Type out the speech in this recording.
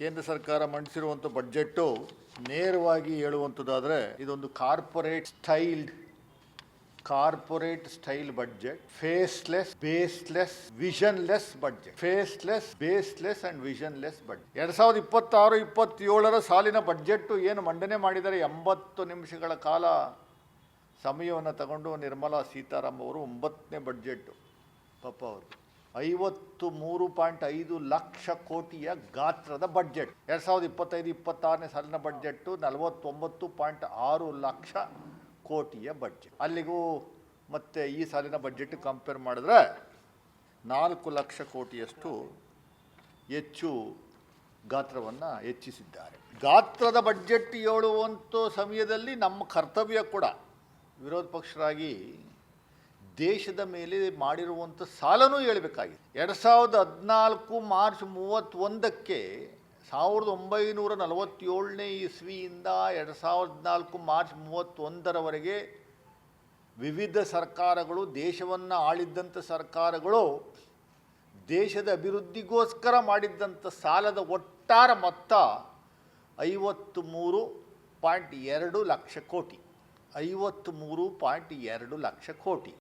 ಕೇಂದ್ರ ಸರ್ಕಾರ ಮಂಡಿಸಿರುವಂಥ ಬಡ್ಜೆಟ್ಟು ನೇರವಾಗಿ ಹೇಳುವಂಥದ್ದಾದರೆ ಇದೊಂದು corporate style budget, faceless, baseless, visionless budget. Faceless, baseless and visionless budget. 2026-27 ಸಾಲಿನ ಬಡ್ಜೆಟ್ ಏನು ಮಂಡನೆ ಮಾಡಿದರೆ 80 ನಿಮಿಷಗಳ ಕಾಲ ಸಮಯವನ್ನು ತಗೊಂಡು ನಿರ್ಮಲಾ ಸೀತಾರಾಮನ್ ಅವರು 9ನೇ ಬಡ್ಜೆಟ್ಟು ಪಾಪ ಅವರು 53.5 ಲಕ್ಷ ಕೋಟಿಯ ಗಾತ್ರದ ಬಡ್ಜೆಟ್. 2025-26ನೇ ಸಾಲಿನ ಬಡ್ಜೆಟ್ಟು 49.6 ಲಕ್ಷ ಕೋಟಿಯ ಬಡ್ಜೆಟ್. ಅಲ್ಲಿಗೂ ಮತ್ತು ಈ ಸಾಲಿನ ಬಡ್ಜೆಟ್ ಕಂಪೇರ್ ಮಾಡಿದ್ರೆ 4 ಲಕ್ಷ ಕೋಟಿಯಷ್ಟು ಹೆಚ್ಚು ಗಾತ್ರವನ್ನು ಹೆಚ್ಚಿಸಿದ್ದಾರೆ. ಗಾತ್ರದ ಬಡ್ಜೆಟ್ ಹೇಳುವಂಥ ಸಮಯದಲ್ಲಿ ನಮ್ಮ ಕರ್ತವ್ಯ ಕೂಡ ವಿರೋಧ ಪಕ್ಷರಾಗಿ ದೇಶದ ಮೇಲೆ ಮಾಡಿರುವಂಥ ಸಾಲನೂ ಹೇಳಬೇಕಾಗಿದೆ. 2014 ಮಾರ್ಚ್ 31ಕ್ಕೆ 1947ನೇ ಇಸ್ವಿಯಿಂದ 2014 ಮಾರ್ಚ್ 31ರವರೆಗೆ ವಿವಿಧ ಸರ್ಕಾರಗಳು, ದೇಶವನ್ನು ಆಳಿದ್ದಂಥ ಸರ್ಕಾರಗಳು ದೇಶದ ಅಭಿವೃದ್ಧಿಗೋಸ್ಕರ ಮಾಡಿದ್ದಂಥ ಸಾಲದ ಒಟ್ಟಾರೆ ಮೊತ್ತ 53.2 ಲಕ್ಷ ಕೋಟಿ. 53.2 ಲಕ್ಷ ಕೋಟಿ.